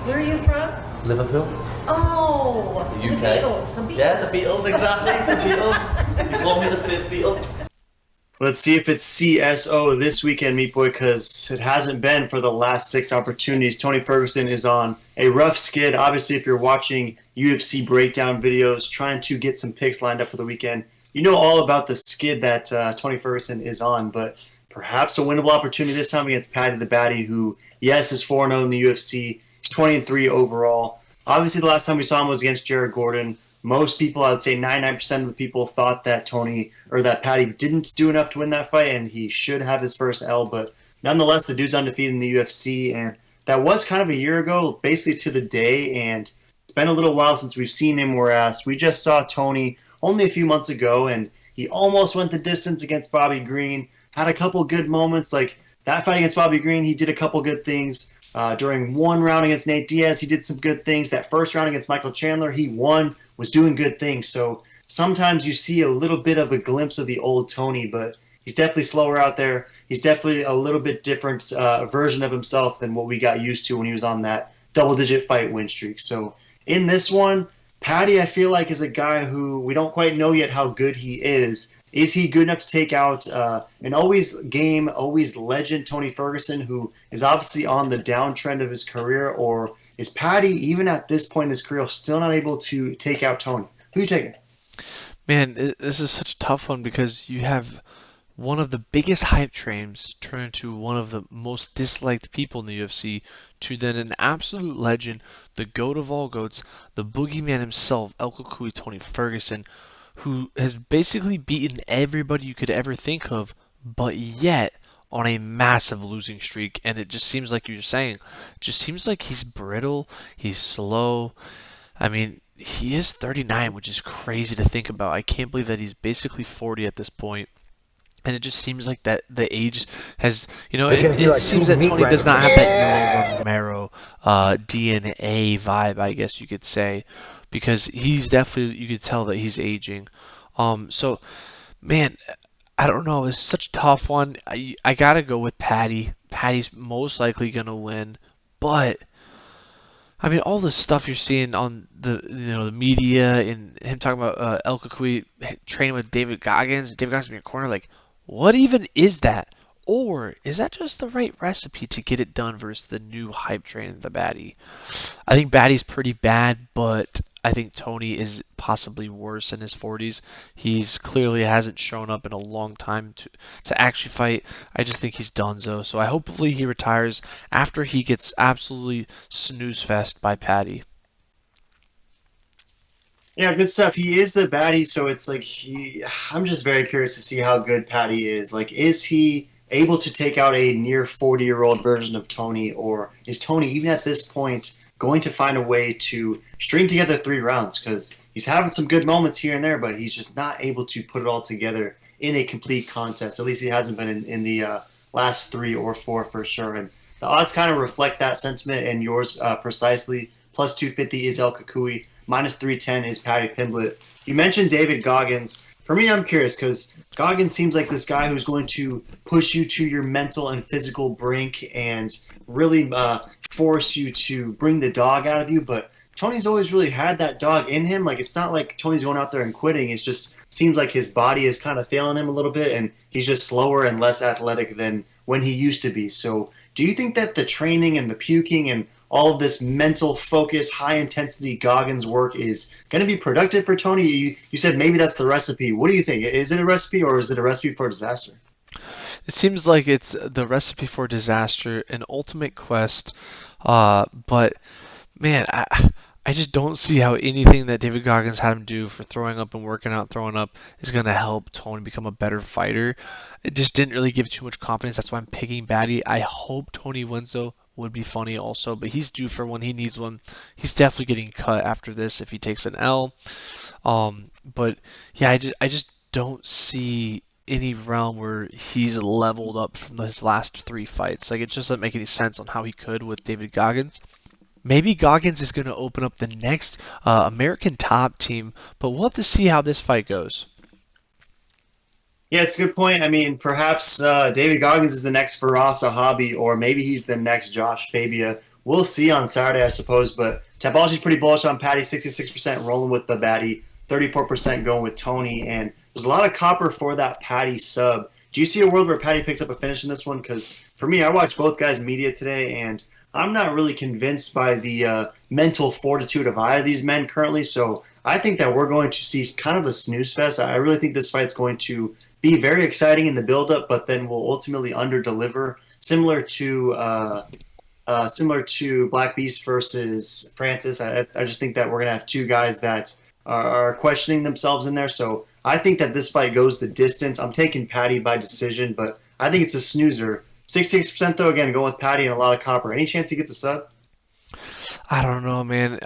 Where are you from? Liverpool. Oh, The UK. The Beatles. Yeah, the Beatles, exactly. The Beatles. You call me the fifth Beatle. Let's see if it's CSO this weekend, Meat Boy, because it hasn't been for the last 6 opportunities. Tony Ferguson is on a rough skid. Obviously, if you're watching UFC breakdown videos, trying to get some picks lined up for the weekend, you know all about the skid that Tony Ferguson is on, but perhaps a winnable opportunity this time against Paddy the Baddy, who, yes, is 4-0 in the UFC. He's 20-3 overall. Obviously, the last time we saw him was against Jared Gordon. Most people, I would say 99% of the people, thought that Paddy didn't do enough to win that fight, and he should have his first L. But nonetheless, the dude's undefeated in the UFC, and that was kind of a year ago, basically to the day. And it's been a little while since we've seen him. Whereas we just saw Tony only a few months ago, and he almost went the distance against Bobby Green. Had a couple good moments, like that fight against Bobby Green. He did a couple good things. During one round against Nate Diaz, he did some good things. That first round against Michael Chandler, he won, was doing good things. So sometimes you see a little bit of a glimpse of the old Tony, but he's definitely slower out there. He's definitely a little bit different version of himself than what we got used to when he was on that double-digit fight win streak. So in this one, Paddy, I feel like, is a guy who we don't quite know yet how good he is. Is he good enough to take out an always game, always legend Tony Ferguson, who is obviously on the downtrend of his career? Or is Paddy, even at this point in his career, still not able to take out Tony? Who are you taking? Man, this is such a tough one because you have one of the biggest hype trains turn into one of the most disliked people in the UFC to then an absolute legend, the GOAT of all GOATs, the boogeyman himself, El Cucuy Tony Ferguson, who has basically beaten everybody you could ever think of, but yet on a massive losing streak. And it just seems like you're saying, it just seems like he's brittle, he's slow. I mean, he is 39, which is crazy to think about. I can't believe that he's basically 40 at this point. And it just seems like that the age has, it seems that Tony does not have that Yoel Romero DNA vibe, I guess you could say, because he's definitely, you could tell that he's aging. So, man, I don't know. It's such a tough one. I gotta go with Paddy. Paddy's most likely gonna win, but I mean, all the stuff you're seeing on the media and him talking about El Cucuy training with David Goggins in your corner, like, what even is that? Or is that just the right recipe to get it done versus the new hype train, the Baddy? I think Baddy's pretty bad, but I think Tony is possibly worse in his 40s. He's clearly hasn't shown up in a long time to actually fight. I just think he's donezo. So hopefully he retires after he gets absolutely snooze fest by Paddy. Yeah, good stuff. He is the Baddy, so it's like I'm just very curious to see how good Paddy is. Like, is he able to take out a near 40-year-old version of Tony, or is Tony, even at this point, going to find a way to string together 3 rounds? Because he's having some good moments here and there, but he's just not able to put it all together in a complete contest. At least he hasn't been in the last 3 or 4 for sure. And the odds kind of reflect that sentiment, and yours precisely. Plus 250 is El Cucuy. Minus 310 is Paddy Pimblett. You mentioned David Goggins. For me, I'm curious because Goggins seems like this guy who's going to push you to your mental and physical brink and really force you to bring the dog out of you. But Tony's always really had that dog in him. Like, it's not like Tony's going out there and quitting. It just seems like his body is kind of failing him a little bit, and he's just slower and less athletic than when he used to be. So do you think that the training and the puking and all of this mental focus, high-intensity Goggins work is going to be productive for Tony? You said maybe that's the recipe. What do you think? Is it a recipe, or is it a recipe for disaster? It seems like it's the recipe for disaster, an ultimate quest. But, man, I just don't see how anything that David Goggins had him do for throwing up and working out, throwing up, is going to help Tony become a better fighter. It just didn't really give too much confidence. That's why I'm picking Baddy. I hope Tony wins, though. Would be funny also, but he's due for one. He needs one. He's definitely getting cut after this if he takes an L. But yeah, I just don't see any realm where he's leveled up from his last 3 fights. Like, it just doesn't make any sense on how he could with David Goggins. Maybe Goggins is going to open up the next American top team, but we'll have to see how this fight goes. Yeah, it's a good point. I mean, perhaps David Goggins is the next Faraz Sahabi, or maybe he's the next Josh Fabia. we'll see on Saturday, I suppose. But Tapology's pretty bullish on Paddy, 66% rolling with the baddie, 34% going with Tony, and there's a lot of copper for that Paddy sub. Do you see a world where Paddy picks up a finish in this one? Because for me, I watched both guys' media today, and I'm not really convinced by the mental fortitude of either of these men currently. So I think that we're going to see kind of a snooze fest. I really think this fight's going to be very exciting in the build-up, but then will ultimately under-deliver, similar to Black Beast versus Francis. I just think that we're going to have two guys that are questioning themselves in there. So I think that this fight goes the distance. I'm taking Paddy by decision, but I think it's a snoozer. 66% though, again, going with Paddy and a lot of copper. Any chance he gets a sub? I don't know, man.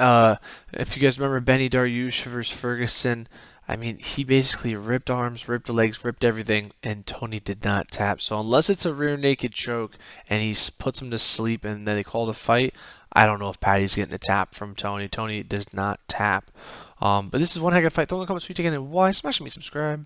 If you guys remember Benny Dariush versus Ferguson, I mean, he basically ripped arms, ripped legs, ripped everything, and Tony did not tap. So unless it's a rear naked choke and he puts him to sleep and then they call the fight, I don't know if Paddy's getting a tap from Tony. Tony does not tap. But this is one heck of a fight. Throw in the comments what you taking and why. Smash me, subscribe.